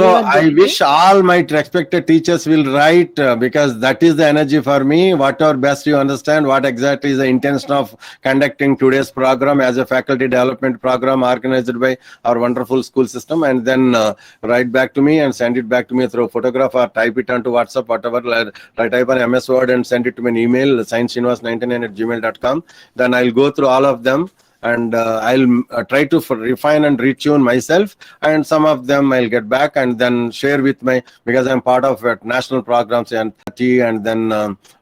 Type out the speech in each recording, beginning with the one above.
So your I journey. wish all my respected teachers will write because that is the energy for me. Whatever best you understand, what exactly is the intention of conducting today's program as a faculty development program organized by our wonderful school system, and then write back to me and send it back to me through photograph or type it onto WhatsApp, whatever. Type on MS Word and send it to me an email, scienceuniverse99@gmail.com. Then I'll go through all of them, and I'll try to refine and retune myself, and some of them I'll get back and then share with my, because I'm part of national programs and T, and then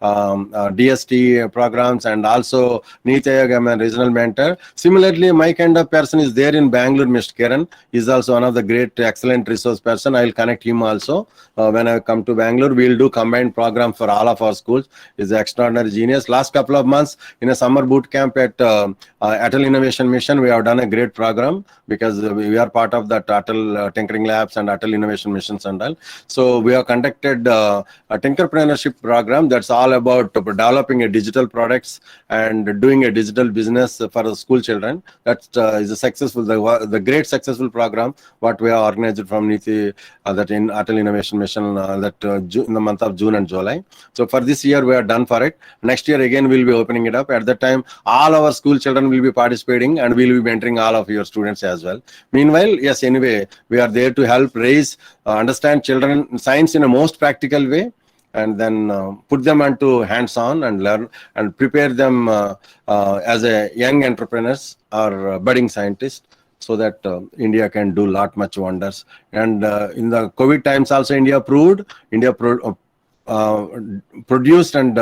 DST programs, and also Niti Aayog, I'm a regional mentor. Similarly, my kind of person is there in Bangalore, Mr. Kiran. He's also one of the great, excellent resource person. I'll connect him also. When I come to Bangalore, we'll do combined program for all of our schools. He's an extraordinary genius. Last couple of months in a summer boot camp at Atal Innovation Mission, we have done a great program because we are part of that Atal Tinkering Labs and Atal Innovation Missions and all. So we have conducted a Tinkerpreneurship program that's all about developing a digital products and doing a digital business for the school children. That is a successful, the great successful program what we have organized from Niti, that in Atal Innovation Mission, in the month of June and July. So for this year we are done for it. Next year again we'll be opening it up. At that time all our school children will be participating, and we'll be mentoring all of your students as well. Meanwhile, yes, anyway, we are there to help raise, understand children science in a most practical way, and then put them onto hands-on and learn and prepare them as a young entrepreneurs or budding scientists, so that India can do much wonders. And in the COVID times also, India produced and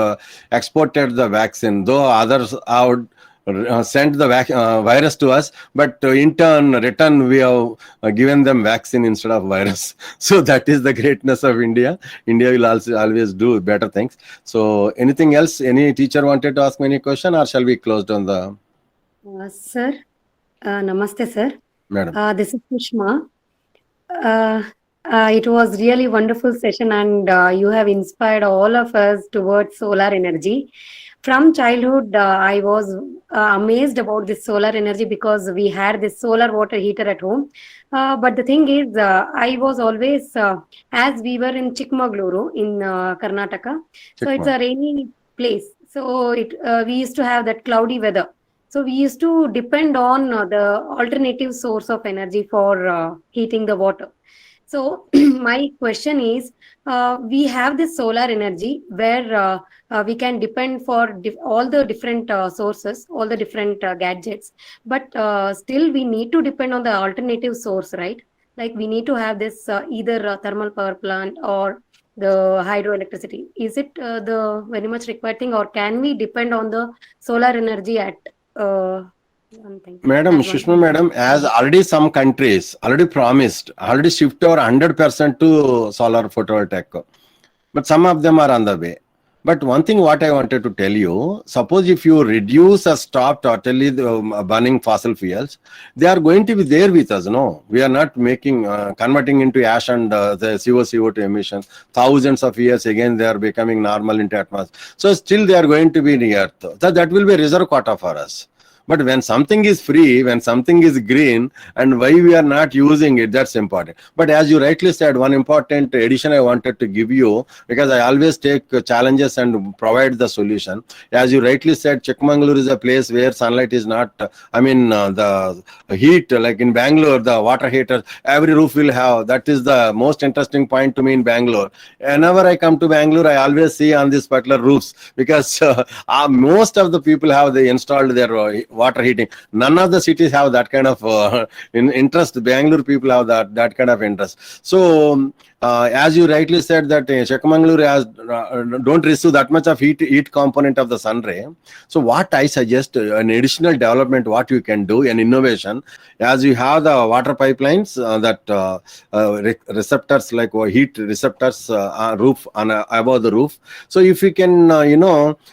exported the vaccine, though others have sent the virus to us, but in return we have given them vaccine instead of virus. So that is the greatness of India. India will also always do better things. So anything else, any teacher wanted to ask me any question, or shall we close down the Sir, namaste, sir. madam? This is Sushma. It was really wonderful session, and you have inspired all of us towards solar energy. From childhood, I was amazed about this solar energy because we had this solar water heater at home. But the thing is, I was always, as we were in Chikmagaluru in Karnataka, so it's a rainy place. So we used to have that cloudy weather. So we used to depend on the alternative source of energy for heating the water. So my question is, we have this solar energy where we can depend for all the different sources, all the different gadgets, but still we need to depend on the alternative source, right? Like we need to have this either thermal power plant or the hydroelectricity. Is it the very much required thing, or can we depend on the solar energy at Madam, Shushma Madam, as already some countries already promised, already shift over 100% to solar photovoltaic, but some of them are on the way. But one thing what I wanted to tell you, suppose if you reduce or stop totally the burning fossil fuels, they are going to be there with us. No, we are not making, converting into ash and the CO2 emissions. Thousands of years again, they are becoming normal into atmosphere. So still they are going to be in the earth. So that will be a reserve quota for us. But when something is free, when something is green, and why we are not using it, that's important. But as you rightly said, one important addition I wanted to give you, because I always take challenges and provide the solution. As you rightly said, Chikmagalur is a place where sunlight is not, the heat, like in Bangalore, the water heater, every roof will have. That is the most interesting point to me in Bangalore. Whenever I come to Bangalore, I always see on these particular roofs, because most of the people have they installed their water heating. None of the cities have that kind of interest. Bangalore people have that kind of interest. So as you rightly said that Chikmagalur has don't receive that much of heat component of the sun ray. So what I suggest, an additional development what you can do, an innovation, as you have the water pipelines receptors like heat receptors roof above the roof. So if you can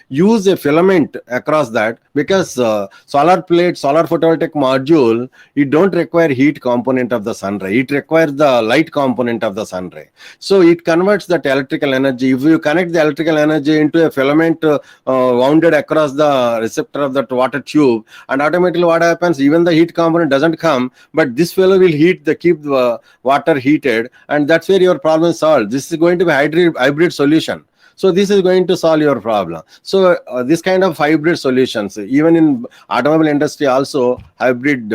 use a filament across that, because Solar plate, solar photovoltaic module, it don't require heat component of the sun ray. It requires the light component of the sun ray. So it converts that electrical energy. If you connect the electrical energy into a filament wounded across the receptor of that water tube, and automatically what happens, even the heat component doesn't come, but this fellow will keep the water heated, and that's where your problem is solved. This is going to be hybrid solution. So this is going to solve your problem. So this kind of hybrid solutions, even in automobile industry also, hybrid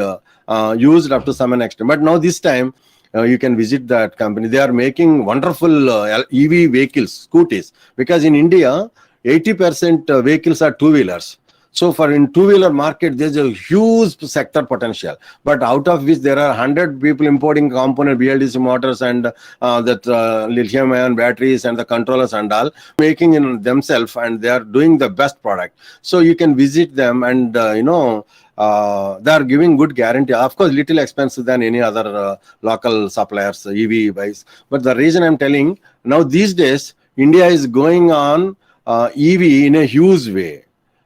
used up to some extent. But now this time, you can visit that company. They are making wonderful EV vehicles, scooties, because in India, 80% vehicles are two-wheelers. So for in two-wheeler market, there's a huge sector potential. But out of which there are 100 people importing component BLDC motors and that lithium-ion batteries and the controllers and all, making in themselves, and they are doing the best product. So you can visit them, and they are giving good guarantee. Of course, little expensive than any other local suppliers, EV wise. But the reason I'm telling, now these days, India is going on EV in a huge way.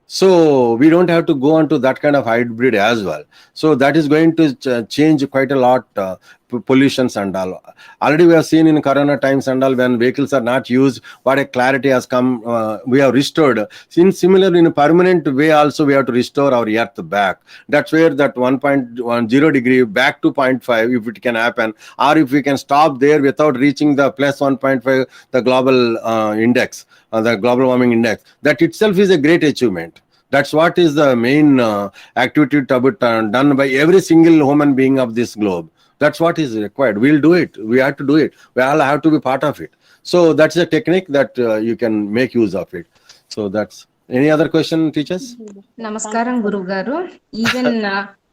So we don't have to go on to that kind of hybrid as well. So that is going to change quite a lot, pollutions and all. Already we have seen in Corona times and all, when vehicles are not used, what a clarity has come. We have restored. Similarly, in a permanent way also, we have to restore our earth back. That's where that 1.10 degree back to 0.5, if it can happen, or if we can stop there without reaching the plus 1.5, the global index, the global warming index, that itself is a great achievement. That's what is the main activity to be done by every single human being of this globe. That's what is required. We'll do it. We have to do it. We all have to be part of it. So that's a technique that you can make use of it. So that's any other question, teachers? Namaskaram, Guru Garu. Even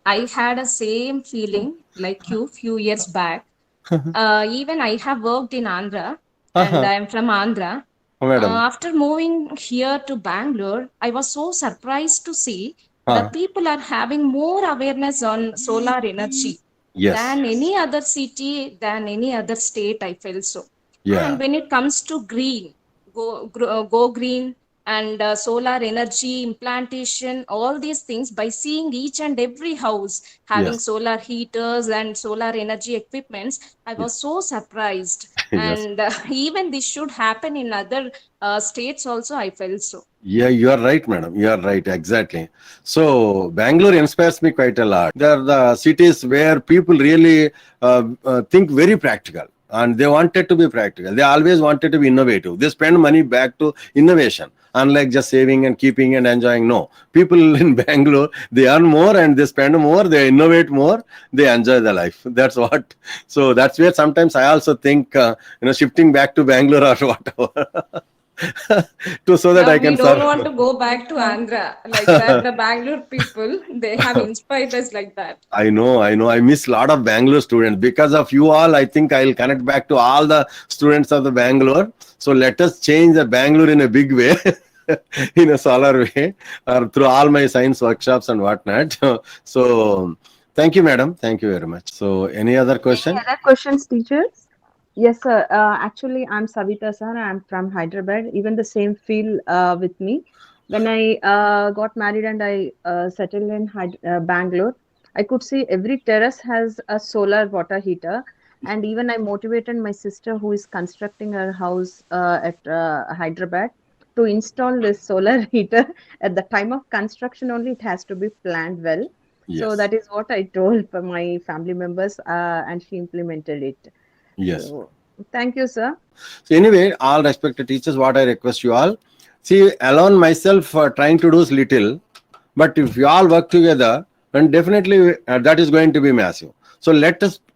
I had a same feeling like you few years back. Even I have worked in Andhra, and I am from Andhra. After moving here to Bangalore, I was so surprised to see the people are having more awareness on solar energy than any other city, than any other state. I felt so. And when it comes to green, go green, and solar energy implantation, all these things, by seeing each and every house having solar heaters and solar energy equipments, I was so surprised. And even this should happen in other states also, I felt so. Yeah, you are right, madam. You are right, exactly. So Bangalore inspires me quite a lot. They are the cities where people really think very practical, and they wanted to be practical. They always wanted to be innovative. They spend money back to innovation, unlike just saving and keeping and enjoying. No, people in Bangalore, they earn more and they spend more, they innovate more, they enjoy the life. That's what. So that's where sometimes I also think, shifting back to Bangalore or whatever. So that I can. We don't want to go back to Andhra like that. The Bangalore people, they have inspired us like that. I know. I miss a lot of Bangalore students. Because of you all, I think I'll connect back to all the students of the Bangalore. So let us change the Bangalore in a big way, in a solar way, or through all my science workshops and whatnot. So thank you, madam. Thank you very much. So any other question? Any other questions, teachers? Yes, sir. Actually, I'm Savita, sir. I'm from Hyderabad. Even the same feel with me. When I got married and I settled in Bangalore, I could see every terrace has a solar water heater. And even I motivated my sister who is constructing her house at Hyderabad to install this solar heater. At the time of construction only, it has to be planned well. So that is what I told for my family members, and she implemented it. Yes. So, thank you, sir. So anyway, all respected teachers, what I request you all, see, alone myself trying to do is little, but if you all work together, then definitely that is going to be massive. So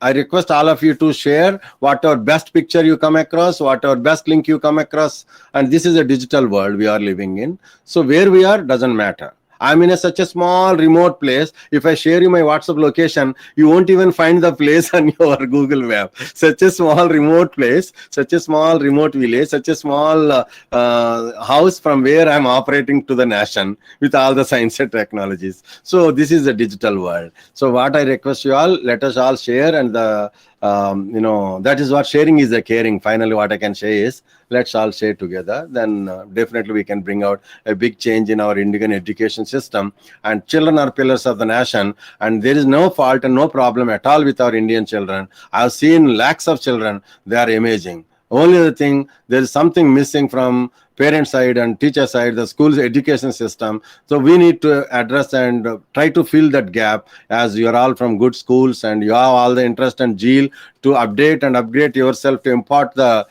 I request all of you to share whatever best picture you come across, whatever best link you come across, and this is a digital world we are living in. So where we are doesn't matter. I'm in such a small remote place. If I share you my WhatsApp location, you won't even find the place on your Google map. Such a small remote place, such a small remote village, such a small house from where I'm operating to the nation with all the science and technologies. So this is a digital world. So what I request you all, let us all share, and that is what sharing is a caring. Finally, what I can say is, let's all share together. Then definitely we can bring out a big change in our Indian education system. And children are pillars of the nation. And there is no fault and no problem at all with our Indian children. I've seen lakhs of children. They are amazing. Only the thing, there is something missing from parent side and teacher side, the school's education system. So we need to address and try to fill that gap, as you are all from good schools and you have all the interest and zeal to update and upgrade yourself to impart the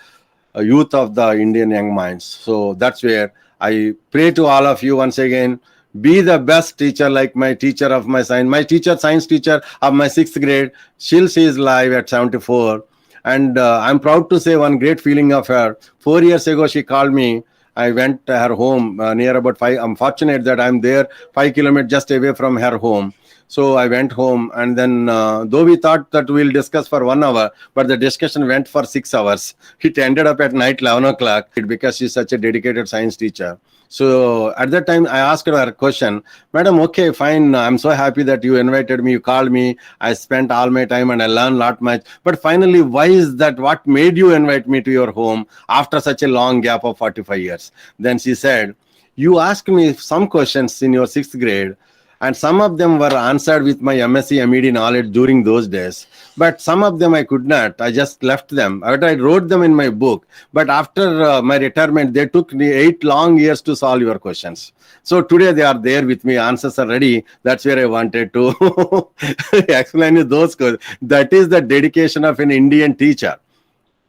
youth of the Indian young minds. So that's where I pray to all of you once again. Be the best teacher, like my teacher of my science, science teacher of my 6th grade. She is live at 74. And I'm proud to say one great feeling of her. 4 years ago, she called me. I went to her home near about 5. I'm fortunate that I'm there 5 kilometers just away from her home. So I went home, and then though we thought that we'll discuss for 1 hour, but the discussion went for 6 hours. It ended up at night 11 o'clock because she's such a dedicated science teacher. So at that time, I asked her a question, Madam, okay, fine. I'm so happy that you invited me, you called me. I spent all my time and I learned a lot much. But finally, why is that? What made you invite me to your home after such a long gap of 45 years? Then she said, you asked me some questions in your 6th grade, and some of them were answered with my MSc MED knowledge during those days, but some of them I could not. I just left them. I wrote them in my book, but after my retirement, they took me 8 long years to solve your questions. So today they are there with me. Answers are ready. That's where I wanted to explain those questions. That is the dedication of an Indian teacher.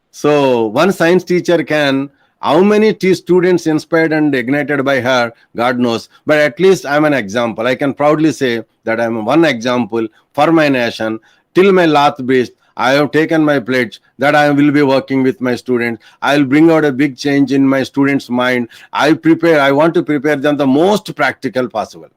So one science teacher can, how many students inspired and ignited by her, God knows. But at least I'm an example. I can proudly say that I'm one example for my nation. Till my last breath, I have taken my pledge that I will be working with my students. I'll bring out a big change in my students' mind. I want to prepare them the most practical possible.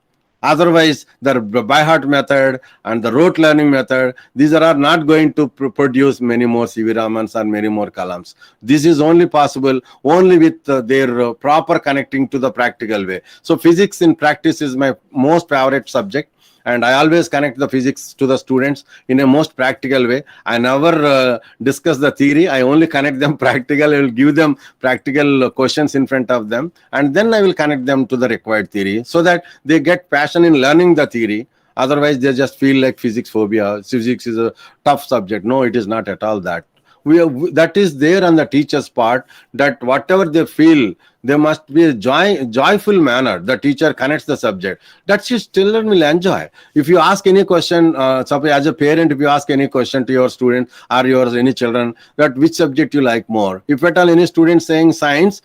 Otherwise, the by heart method and the rote learning method, these are not going to produce many more CV Ramans or many more columns. This is only possible only with their proper connecting to the practical way. So physics in practice is my most favorite subject. And I always connect the physics to the students in a most practical way. I never discuss the theory. I only connect them practical. I will give them practical questions in front of them. And then I will connect them to the required theory so that they get passion in learning the theory. Otherwise, they just feel like physics phobia. Physics is a tough subject. No, it is not at all that. That is there on the teacher's part, that whatever they feel, there must be a joyful manner. The teacher connects the subject. That children will enjoy. If you ask any question, suppose as a parent, if you ask any question to your student or any children, that which subject you like more, if at all any student saying science,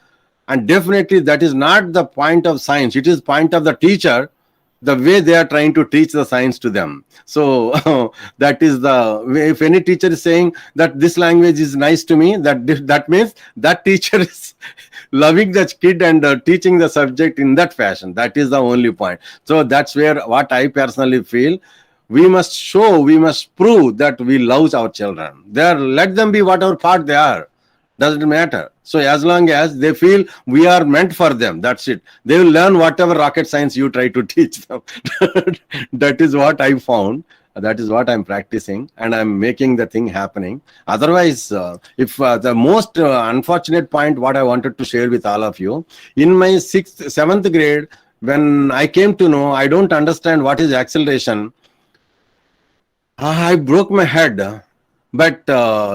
and definitely that is not the point of science, it is point of the teacher, the way they are trying to teach the science to them. So that is the way. If any teacher is saying that this language is nice to me, that means that teacher is loving the kid and teaching the subject in that fashion. That is the only point. So that's where what I personally feel. We must prove that we love our children. Let them be whatever part they are. Doesn't matter. So as long as they feel we are meant for them, that's it. They will learn whatever rocket science you try to teach them. That is what I found. That is what I'm practicing, and I'm making the thing happening. Otherwise, if the most unfortunate point, what I wanted to share with all of you, in my 7th grade, when I came to know, I don't understand what is acceleration. I broke my head. But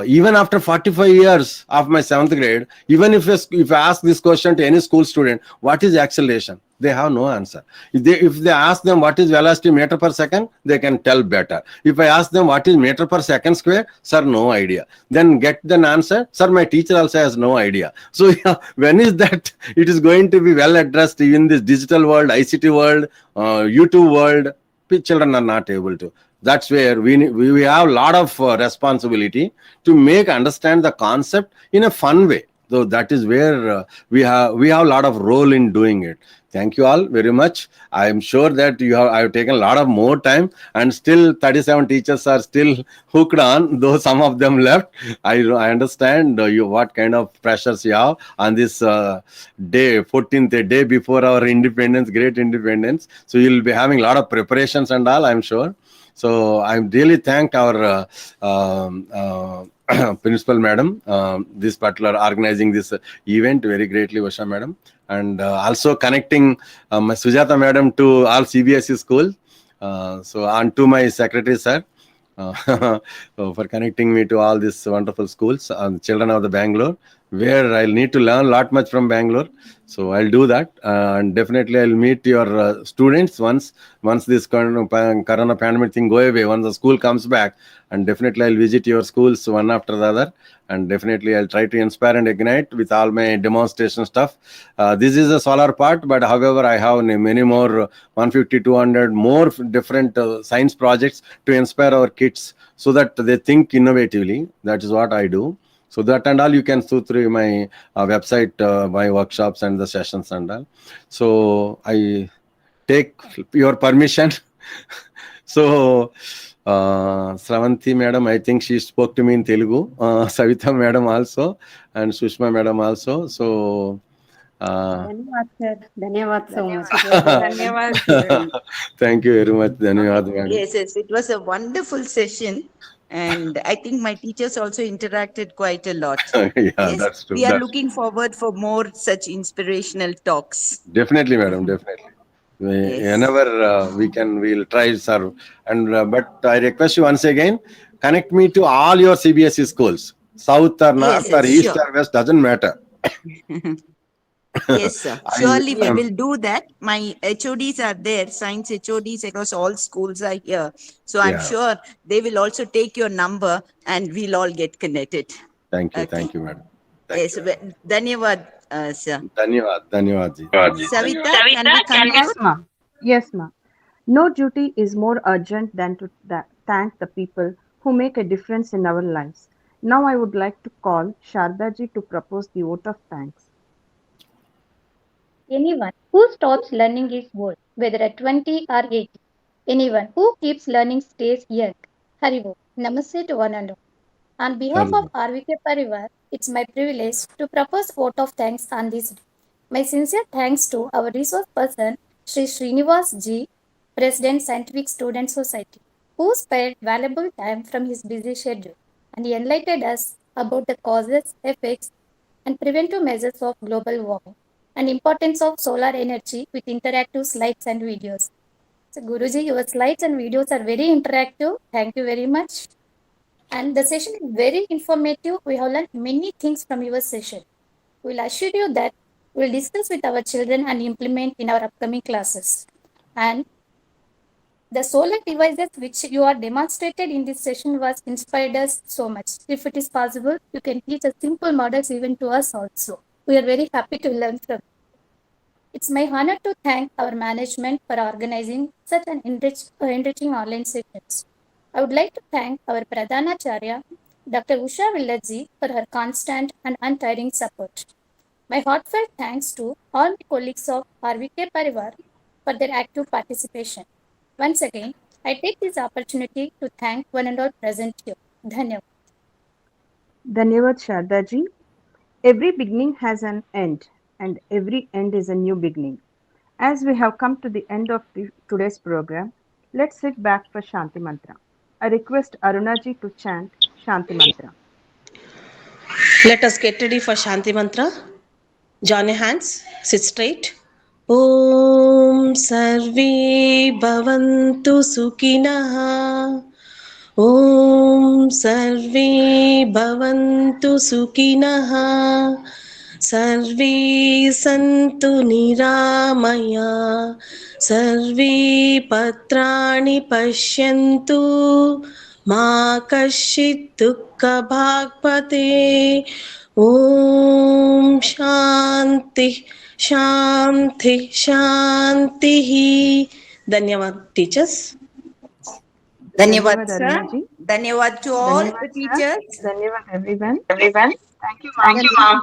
even after 45 years of my 7th grade, even if I ask this question to any school student, what is acceleration? They have no answer. If they ask them what is velocity meter per second, they can tell better. If I ask them what is meter per second square, sir, no idea. Then get an answer, sir, my teacher also has no idea. So when is that it is going to be well addressed in this digital world, ICT world, YouTube world? Children are not able to. That's where we have a lot of responsibility to make understand the concept in a fun way. So that is where we have a lot of role in doing it. Thank you all very much. I am sure that I have taken a lot of more time, and still 37 teachers are still hooked on, though some of them left. I understand what kind of pressures you have on this day, 14th day before our independence, great independence. So you'll be having a lot of preparations and all, I'm sure. So I really thank our principal madam, this particular organizing this event very greatly, Vasha madam, and also connecting Sujata madam to all CBSE schools. So and to my secretary sir. So for connecting me to all these wonderful schools, children of the Bangalore, where I'll need to learn a lot much from Bangalore. So I'll do that, and definitely I'll meet your students once this corona pandemic thing go away. Once the school comes back, and definitely I'll visit your schools one after the other, and definitely I'll try to inspire and ignite with all my demonstration stuff. This is a solar part, but however I have many more 150, 200 more different science projects to inspire our kids so that they think innovatively. That is what I do. So that and all you can see through my website, my workshops and the sessions and all. So I take your permission. So Sravanti madam, I think she spoke to me in Telugu. Savita madam also, and Sushma madam also. So Dhanyawad, sir. Dhanyawad so much. Dhanyawad. thank you very much. Dhanyawad madam. Yes, it was a wonderful session. And I think my teachers also interacted quite a lot. Yeah, Yes, that's true. we are That's looking forward for more such inspirational talks. definitely, madam. Definitely. Yes. Whenever we'll try, sir. And but I request you once again, connect me to all your CBSE schools, south or north Yes, or east sure. or west, doesn't matter. Yes, sir. Surely we will do that. My HODs are there, science HODs across all schools are here. So I'm Yeah. sure they will also take your number and we'll all get connected. Thank you, Okay. thank you, madam. Thank Yes, you. Dhanyawad, sir. Dhanyawad ji. Savita, can we conclude? Yes, ma. Yes, ma. No duty is more urgent than to thank the people who make a difference in our lives. Now I would like to call Shardaji to propose the vote of thanks. Anyone who stops learning is old, whether at 20 or 80. Anyone who keeps learning stays young. Haribo, Namaste to one and all. On behalf of RVK Parivar, it's my privilege to propose vote of thanks on this day. My sincere thanks to our resource person, Sri Srinivas Ji, President Scientific Student Society, who spared valuable time from his busy schedule and he enlightened us about the causes, effects, and preventive measures of global warming and importance of solar energy with interactive slides and videos. So Guruji, your slides and videos are very interactive. Thank you very much. And the session is very informative. We have learned many things from your session. We will assure you that we will discuss with our children and implement in our upcoming classes. And the solar devices which you are demonstrated in this session was inspired us so much. If it is possible, you can teach a simple models even to us also. We are very happy to learn from you. It's my honor to thank our management for organizing such an enriching online sessions. I would like to thank our Pradhanacharya, Dr. Usha Villaji, for her constant and untiring support. My heartfelt thanks to all my colleagues of RVK Parivar for their active participation. Once again, I take this opportunity to thank one and all present here. Dhanyavad. Dhanyavad Shardaji. Every beginning has an end, and every end is a new beginning. As we have come to the end of today's program, let's sit back for Shanti Mantra. I request Arunaji to chant Shanti Mantra. Let us get ready for Shanti Mantra. Join your hands, sit straight. Om Sarve Bhavantu Sukhinah. Om Sarve Bhavantu Sukhinah. Sarve Santu Niramaya. Sarve Patrani Pashyantu. Ma Kashit Dukkha Bhagpate. Om Shanti Shanti Shanti. Dhanyavad teachers. Dhanyawad, Dhanyavad, sir. Arunaji. Dhanyawad to all Dhanyavad, the sir. teachers. Dhanyavad, everyone. Thank you, ma'am.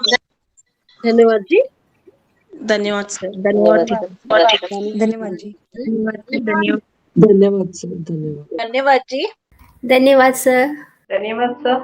Dhanyavad ji. Dhanyavad sir. Dhanyavad teacher. धन्यवाद जी धन्यवाद sir धन्यवाद Dhanyavad, sir. Dhanyawad, sir.